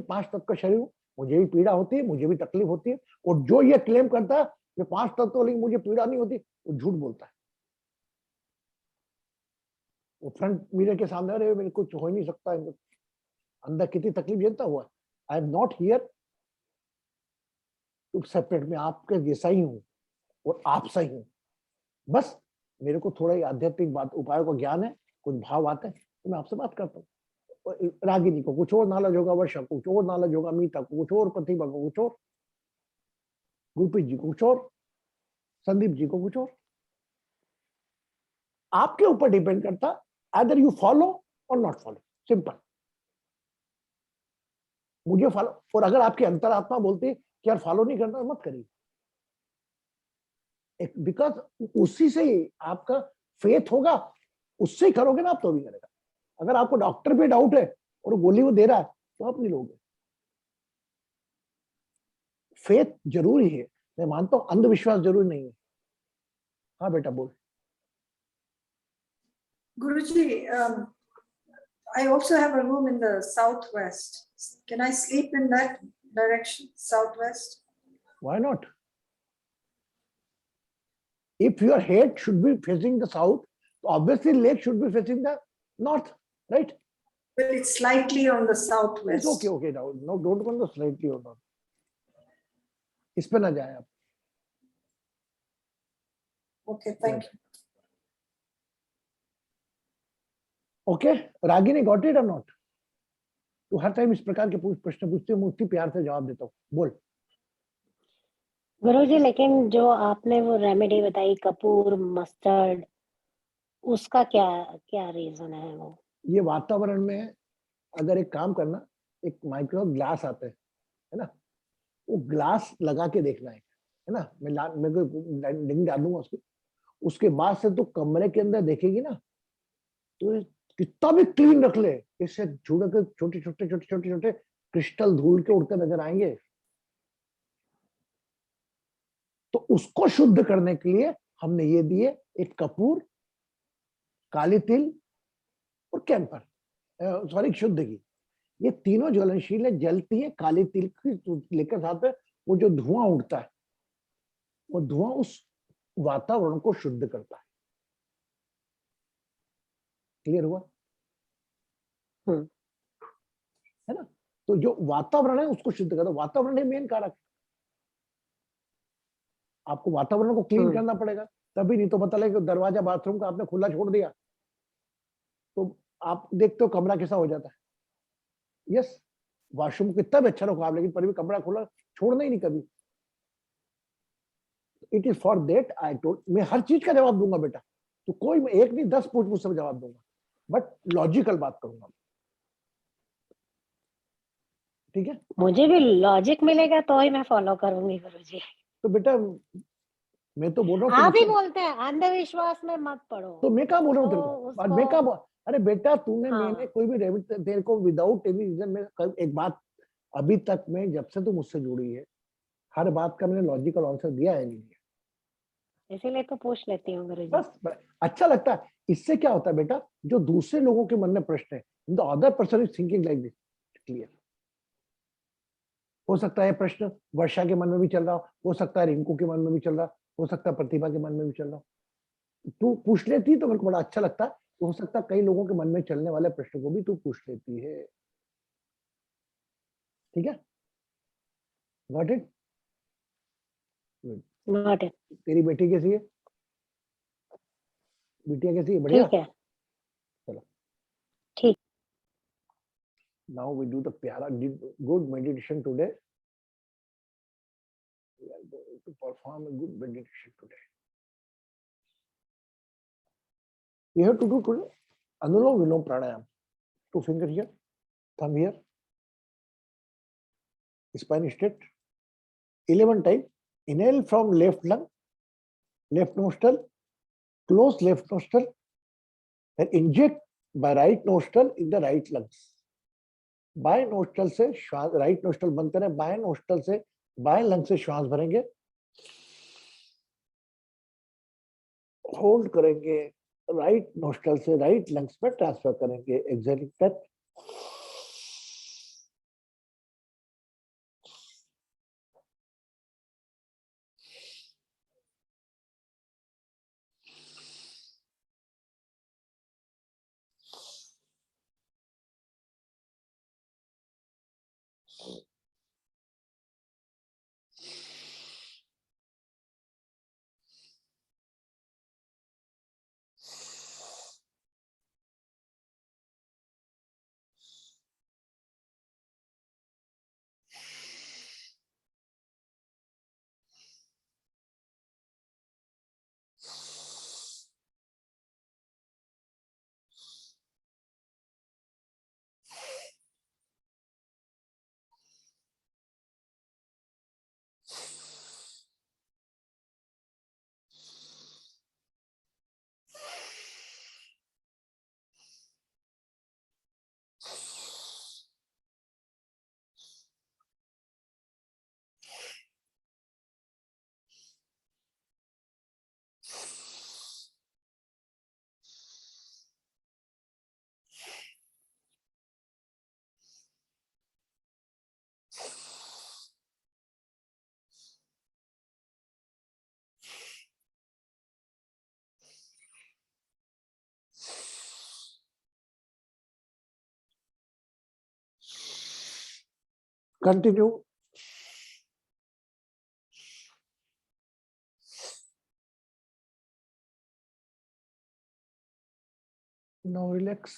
5 तत्व का शरीर हूँ, मुझे भी पीड़ा होती है, मुझे भी तकलीफ होती है, और जो ये क्लेम करता है मैं 5 तत्व लेकिन मुझे पीड़ा नहीं होती, वो झूठ बोलता है। वो फ्रंट मिरर के सामने, अरे मेरे कुछ हो ही नहीं सकता, अंदर कितनी तकलीफ झेलता हुआ। I am not here to separate, मैं आपके जैसा ही हूँ और आप सही हूँ, बस मेरे को थोड़ा ही आध्यात्मिक बात उपायों का ज्ञान है, कुछ भाव आते हैं तो मैं आपसे बात करता हूँ। रागिनी को कुछ और नॉलेज होगा, वर्षा को कुछ और नॉलेज होगा, मीता को कुछ और, प्रतिभा को कुछ और, गुरप्रीत जी को कुछ और, संदीप जी को कुछ और। आपके ऊपर डिपेंड करता, either you follow or not follow, simple. मुझे फॉलो, और अगर आपकी अंतरात्मा बोलती है कि यार फॉलो नहीं करना, मत करिए, बिकॉज उसी से ही आपका फेथ होगा, उससे ही करोगे ना आप तो भी करेगा। अगर आपको डॉक्टर पे डाउट है और गोली वो दे रहा है तो आप नहीं लोगे। फेथ जरूरी है, मैं मानता हूं, अंधविश्वास जरूरी नहीं है। हाँ बेटा बोल। Guruji, I also have a room in the southwest. Can I sleep in that direction, southwest? Why not? If your head should be facing the south, obviously leg should be facing the north, right? Well, it's slightly on the It's southwest. okay now, no, don't go on the slightly or not. इस पे ना जाए आप। Okay, thank you. Okay Ragini, got it और not? तू हर time इस प्रकार के प्रश्न पूछते हो, मैं उसी प्यार से जवाब देता हूँ, बोल। गुरुजी लेकिन जो आपने वो रेमेडी बताई कपूर मस्टर्ड, उसका क्या क्या रीजन है वो? ये वातावरण में अगर एक काम करना, एक माइक्रो ग्लास आता है ना, वो ग्लास लगा के देखना है ना, मैं लिंक डाल दूंगा उसको। उसके बाद से तो कमरे के अंदर देखेगी ना, तो कितना भी क्लीन रख ले, इससे छोटे छोटे छोटे छोटे छोटे छोटे क्रिस्टल धूल के उड़ते नजर आएंगे। तो उसको शुद्ध करने के लिए हमने ये दिए, एक कपूर, काली तिल और कैंपर, सॉरी शुद्ध की। ये तीनों ज्वलनशील है, जलती है। काली तिल की लेकर साथ में वो जो धुआं उड़ता है, वो धुआं उस वातावरण को शुद्ध करता है। क्लियर हुआ? है ना? तो जो वातावरण है उसको शुद्ध करता है, वातावरण है मेन कारक। आपको वातावरण को क्लीन करना पड़ेगा, तभी, नहीं तो पता लगे दरवाजा बाथरूम का आपने खुला छोड़ दिया तो आप देखते हो कमरा कैसा हो जाता है। यस, वॉशरूम कितना भी अच्छा रखो आप, लेकिन पर भी कमरा खुला छोड़ना ही नहीं कभी। It is for that I told, मैं हर चीज का जवाब दूंगा बेटा, तो कोई मैं एक नहीं 10 पूछ मुझसे जवाब दूंगा, बट लॉजिकल बात करूंगा, ठीक है? मुझे भी लॉजिक मिलेगा तो ही मैं फॉलो करूंगी गुरुजी। तो बेटा मैं तो बोल रहा हूँ, आप ही बोलते हैं अंधविश्वास में मत पड़ो, तो मैं क्या बोल रहा हूँ तेरे तो को, और मैं क्या अरे बेटा तूने, हाँ। मैंने कोई भी तेरे को विदाउट एनी रीजन में एक बात, अभी तक में जब से तू मुझसे जुड़ी है, हर बात का मैंने लॉजिकल आंसर दिया है नहीं दिया? इसीलिए तो पूछ लेती हूँ गुरुजी। बस अच्छा लगता है। इससे क्या होता है बेटा, जो दूसरे लोगों के मन में प्रश्न है, the other person is thinking like this, clear. हो सकता है प्रश्न वर्षा के मन में भी चल रहा हो सकता है रिंकू के मन में भी चल रहा, हो सकता है प्रतिभा के मन में भी चल रहा। तू पूछ लेती तो मेरे को बड़ा अच्छा लगता है। हो सकता है कई लोगों के मन में चलने वाले प्रश्न को भी तू पूछ लेती है, ठीक है? Got it? Not it. तेरी बेटी कैसी है? बिटिया कैसी है? बढ़िया? ठीक है। चलो, ठीक। now we do the प्यारा good meditation today. We are going to perform a good meditation today. We have to do today Anulom Vilom Pranayam. 2 fingers here, thumb here, spine straight. 11 times. Inhale from left lung, left nostril, close left nostril, and inject by right nostril in the right lungs. बाएं nostril से श्वास, right nostril बंद करें, बाएं nostril से बाएं lung से श्वास भरेंगे, होल्ड करेंगे, राइट नोस्ट्रल से राइट लंग्स में ट्रांसफर करेंगे, exhaling that. Continue. Now relax.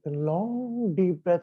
a long deep breath.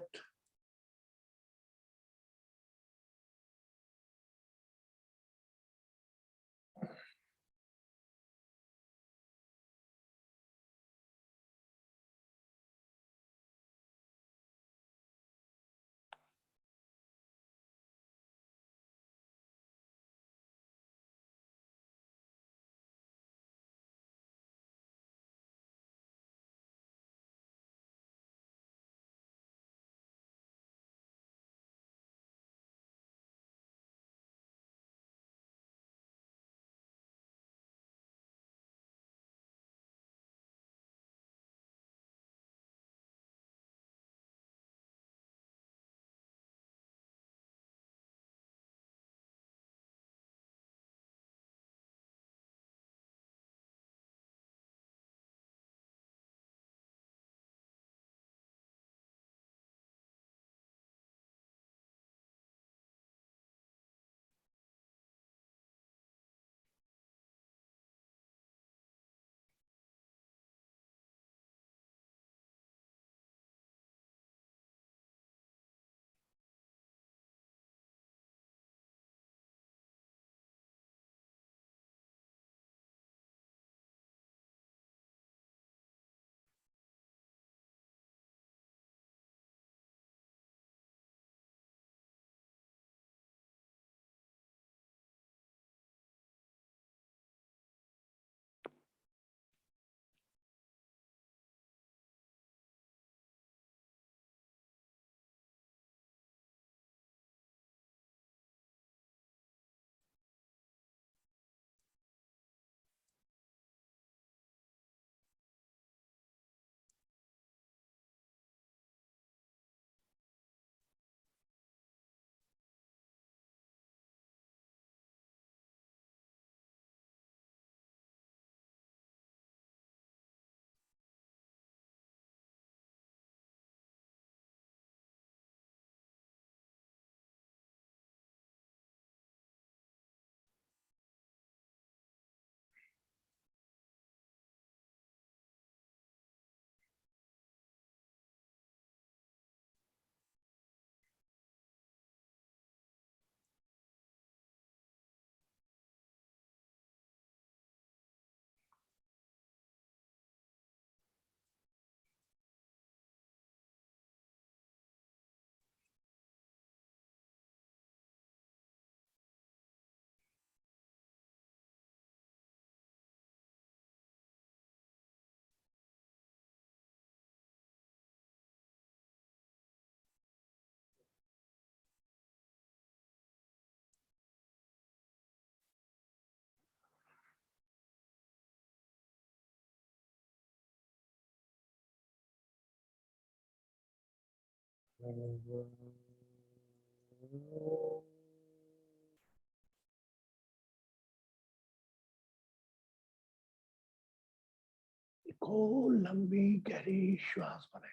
एक और लंबी गहरी श्वास भरें।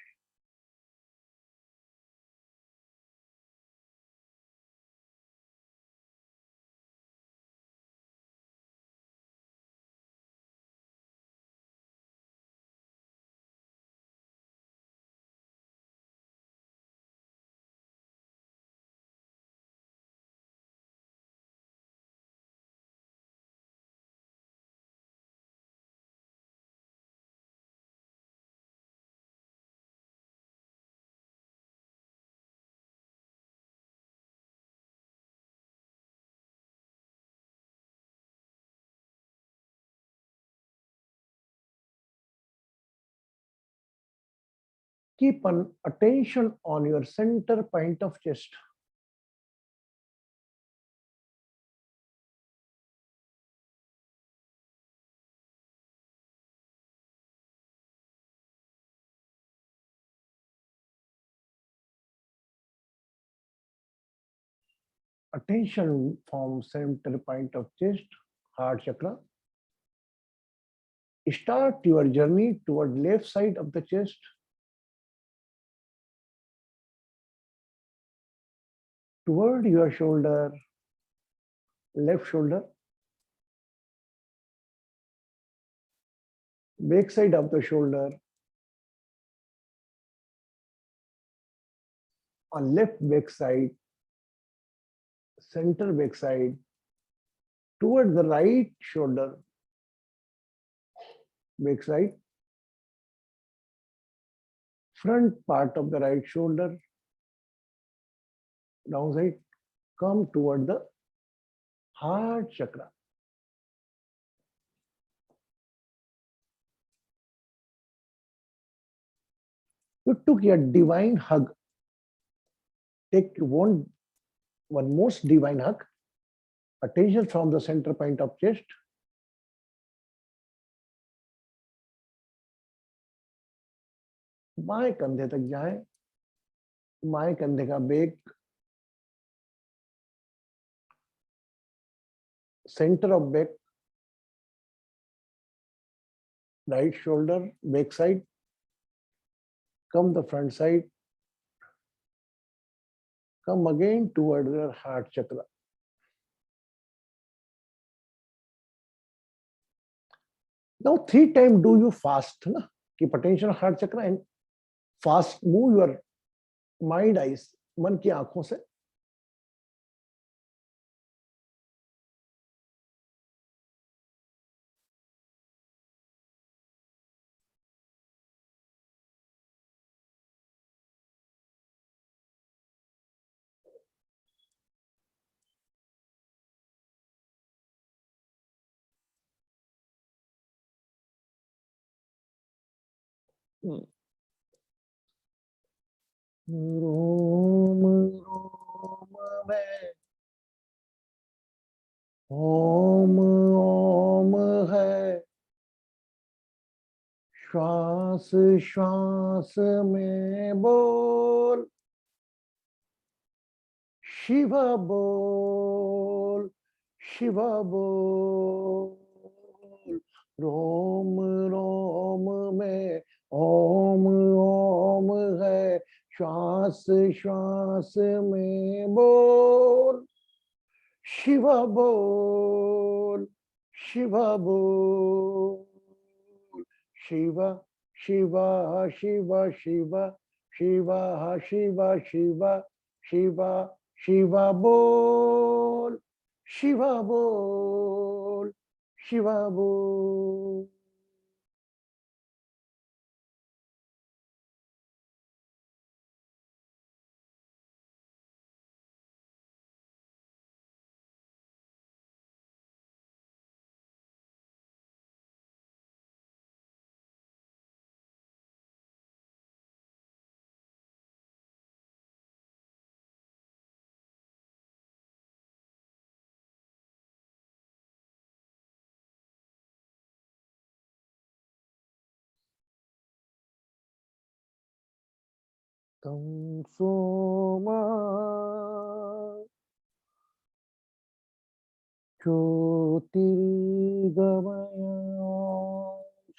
Keep an attention on your center point of chest. Attention from center point of chest, heart chakra. Start your journey toward left side of the chest. Toward your shoulder, left shoulder. Back side of the shoulder. on left back side, center back side, toward the right shoulder, back side, front part of the right shoulder, downside, come toward the heart chakra. You took a divine hug. Take one most divine hug. Attention from the center point of chest. बाएं कंधे तक जाए, बाएं कंधे का bake center of back, right shoulder, back side, come the front side, come again toward your heart chakra. Now 3 times do you fast, na? Keep attention on heart chakra and fast move your mind eyes, मन की आंखों से. रोम रोम में ओम ओम है, श्वास श्वास में बोल, शिव बोल, शिव बोल. रोम रोम में ओम ओम है, श्वास श्वास में बोल, शिव बोल, शिव बोल. शिव शिव शिव शिव शिव शिव शिव शिव शिव बोल, शिव बोल, शिव बोल. तम सोमा ज्योतिर्गमय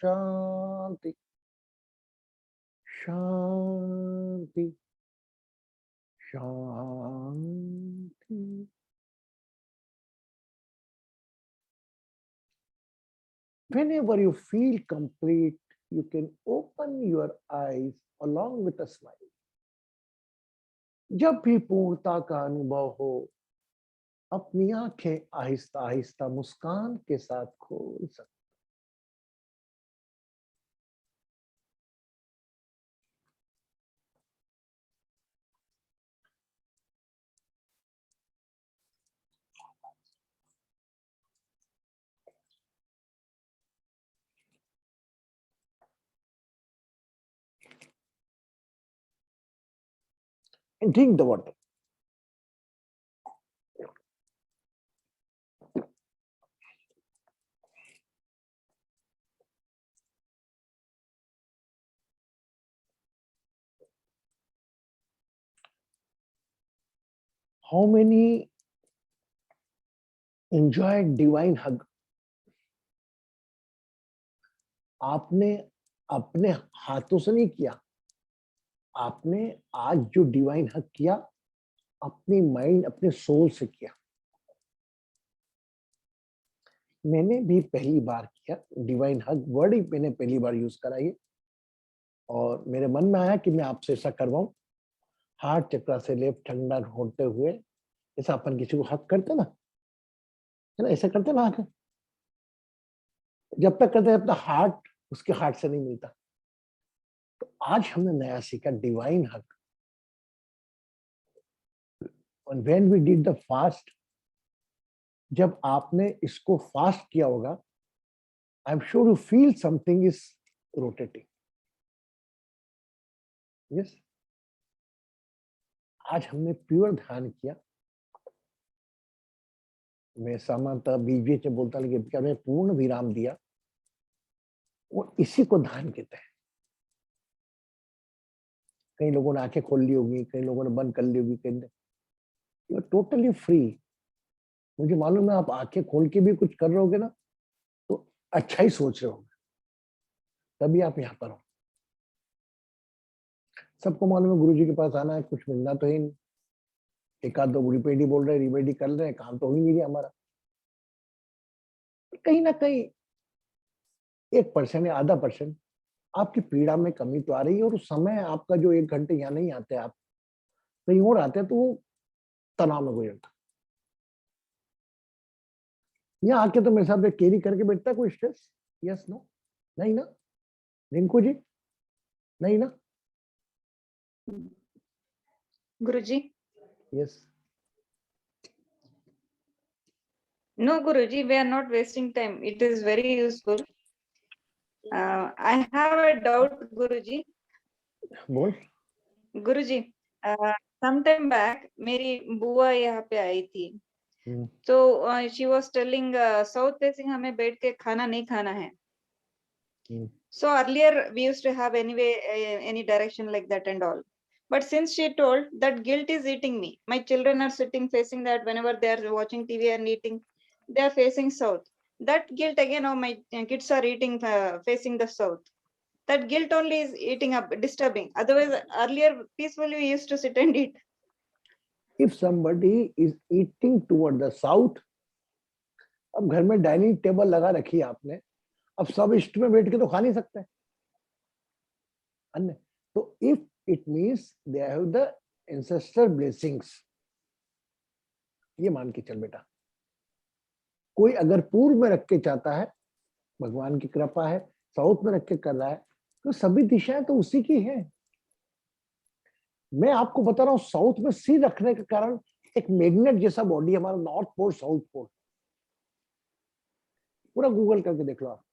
शांति शांति शांति. Whenever you feel complete, you can open your eyes along with a smile. जब भी पूर्णता का अनुभव हो, अपनी आंखें आहिस्ता आहिस्ता मुस्कान के साथ खोल सकते. And drink the water. How many enjoyed divine hug? आपने अपने हाथों से नहीं किया, आपने आज जो डिवाइन हग किया अपनी माइंड, अपने सोल से किया. मैंने भी पहली बार किया डिवाइन हग, वर्ड ही मैंने पहली बार यूज करा ये, और मेरे मन में आया कि मैं आपसे ऐसा करवाऊं. हार्ट चक्र से लेफ्ट ठंडा होते हुए, जैसा अपन किसी को हक करते ना, है ना, ऐसे करते ना हक, जब तक करते हैं अपना हार्ट उसके हार्ट से नहीं मिलता। तो आज हमने नया सीखा डिवाइन हक। And when we did the fast, जब आपने इसको फास्ट किया होगा, I am sure you feel something is rotating. Yes, आज हमने प्योर ध्यान किया। मैं सामान्यतः बीच में बोलता, लेकिन क्या मैं पूर्ण विराम दिया, और इसी को ध्यान कहते हैं। कई लोगों ने आंखें खोल ली होगी, कई लोगों ने बंद कर ली होगी, कई ने, यू आर टोटली फ्री। मुझे मालूम है आप आंखें खोल के भी कुछ कर रहे होगे ना, तो अच्छा ही सोच रहे होगे, तभी आप यहाँ पर हो। सबको मालूम है गुरुजी के पास आना है, कुछ मिलना तो है नहीं। एक आध दो रिपेडी बोल रहे हैं, रिपेडी कर रहे हैं, काम तो हो ही नहीं रहा हमारा। कहीं ना कहीं 1% या आधा % आपकी पीड़ा में कमी तो आ रही है, और उस समय आपका जो 1 घंटे यहाँ नहीं आते, आप कहीं और आते हैं, तो वो तनाव में गुजरता। यहाँ आके तो मेरे साथ कैरी करके बैठता है कोई स्ट्रेस? Yes no? नहीं ना? रिंकू जी नहीं ना? Guruji, yes. no Guruji, we are not wasting time. It is very useful. I have a doubt, Guruji. बोल। Guruji, sometime back, मेरी बुआ यहाँ पे आई थी, तो she was telling south facing हमें बैठ के खाना नहीं खाना है. So earlier we used to have anyway any direction like that and all. But since she told that guilt is eating me, my children are sitting facing that whenever they are watching TV and eating, they are facing south. That guilt again, oh my kids are eating facing the south. That guilt only is eating up, disturbing. Otherwise, earlier peacefully we used to sit and eat. If somebody is eating toward the south, अब घर में dining table लगा रखी है आपने, अब सब इष्ट में बैठ के तो खा नहीं सकते अन्य, तो if it means they have the ancestor blessings, ये मान के चल बेटा। कोई अगर पूर्व में रख के चाहता है, भगवान की कृपा है, साउथ में रख के कर रहा है, तो सभी दिशाएं तो उसी की हैं। मैं आपको बता रहा हूं, साउथ में सिर रखने के कारण एक मैग्नेट जैसा बॉडी हमारा, नॉर्थ पोल साउथ पोल, पूरा गूगल करके देख लो आप,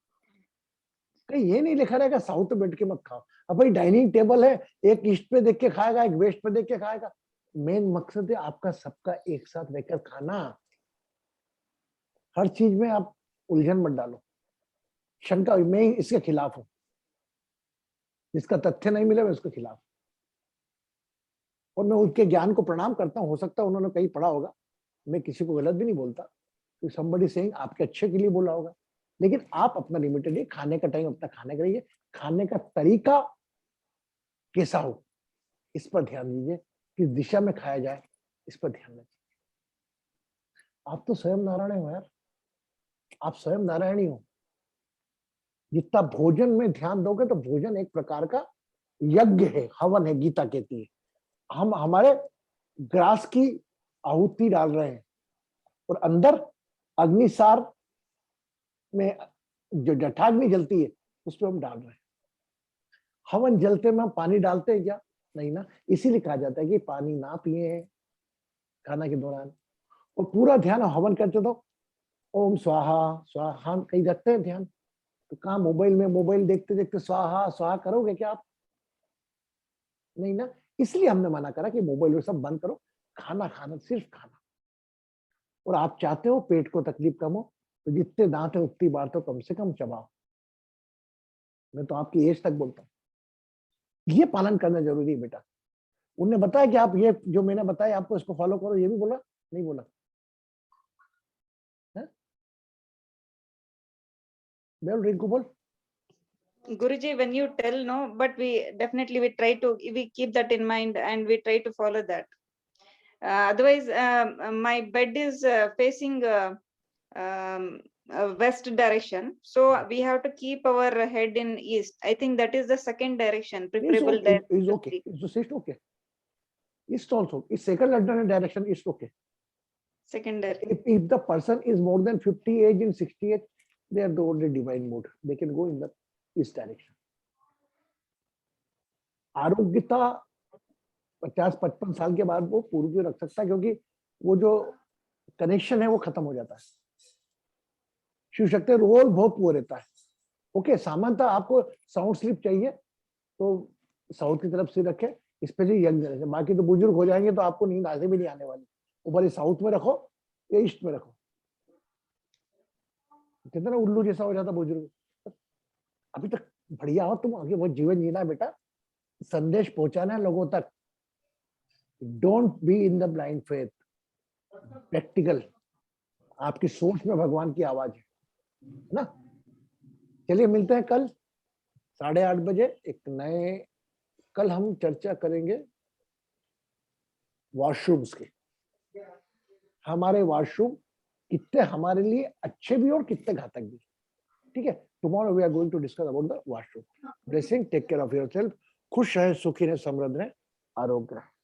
कहीं ये नहीं लिखा रहेगा साउथ में बैठ के मत खाओ। अब भाई डाइनिंग टेबल है, एक ईस्ट पे देख के खाएगा, एक वेस्ट पे देख के खाएगा, मेन मकसद है आपका सबका एक साथ रहकर खाना। हर चीज में आप उलझन मत डालो, शंका, मैं इसके खिलाफ हूं, जिसका तथ्य नहीं मिले मैं उसके खिलाफ, और मैं उनके ज्ञान को प्रणाम करता हूं। हो सकता है उन्होंने कहीं पढ़ा होगा, मैं किसी को गलत भी नहीं बोलता, तो somebody saying आपके अच्छे के लिए बोला होगा, लेकिन आप अपना लिमिटेड है, खाने का टाइम अपना खाने का रहिए, खाने का तरीका कैसा हो इस पर ध्यान दीजिए, किस दिशा में खाया जाए इस पर ध्यान दीजिए। आप तो स्वयं नारायण हो यार, आप स्वयं नारायणी हो। जितना भोजन में ध्यान दोगे तो भोजन एक प्रकार का यज्ञ है, हवन है, गीता कहती है। हम हमारे ग्रास की आहुति डाल रहे हैं, और अंदर अग्निसार में जो जठाग्नि जलती है उस पर हम डाल रहे हैं। हवन जलते में हम पानी डालते हैं क्या? नहीं ना, इसीलिए कहा जाता है कि पानी ना पिए खाना के दौरान, और पूरा ध्यान हवन करते तो ओम स्वाहा स्वाहा हम कहीं रखते हैं ध्यान, तो कहाँ मोबाइल में, मोबाइल देखते देखते स्वाहा स्वाहा करोगे क्या आप? नहीं ना, इसलिए हमने मना करा कि मोबाइल सब बंद करो, खाना खाना सिर्फ खाना। और आप चाहते हो पेट को तकलीफ कम हो, तो जितने दांत है उतनी बार तो कम से कम चबाओ। मैं तो आपकी एज तक बोलता हूँ, ये पालन करना जरूरी है बेटा। उन्होंने बताया कि आप ये जो मैंने बताया आपको इसको फॉलो करो, ये भी बोला नहीं बोला? बोल रिंकू बोल। Guruji, when you tell no, but we definitely we keep that in mind and we try to follow that. Otherwise, my bed is facing west direction, so we have to keep our head in east. I think that is the second direction, preferable direction. Is okay. Is the system okay? East also. Is second alternate direction east okay? Secondary. If the person is more than 50 age in 68, they are the only divine mode. They can go in the east direction. आरोग्यता 50-55 साल के बाद वो पूर्व की रख सकता है, क्योंकि वो जो कनेक्शन है वो खत्म हो जाता है। शिव शक्ति रोल बहुत पुअर रहता है। ओके, सामान्यतः आपको साउंड स्लीप चाहिए तो साउथ की तरफ से रखे, स्पेशली यंग जनरेशन। बाकी तो बुजुर्ग हो जाएंगे तो आपको नींद आगे भी नहीं आने वाली। ऊपर साउथ में रखो या ईस्ट में रखो, कितना उल्लू जैसा हो जाता बुजुर्ग। अभी तक बढ़िया हो तुम, आगे बहुत जीवन जीना है बेटा, संदेश पहुंचाना है लोगों तक। Don't be in the blind faith, practical. आपकी सोच में भगवान की आवाज है ना। चलिए मिलते हैं कल 8:30 बजे एक नए। कल हम चर्चा करेंगे वॉशरूम्स की। हमारे वॉशरूम कितने हमारे लिए अच्छे भी और कितने घातक भी, ठीक है। Tomorrow we are going to discuss about the washroom. Blessing, take care of yourself. खुश रहे, सुखी रहे, समृद्ध रहे, आरोग्य रहे।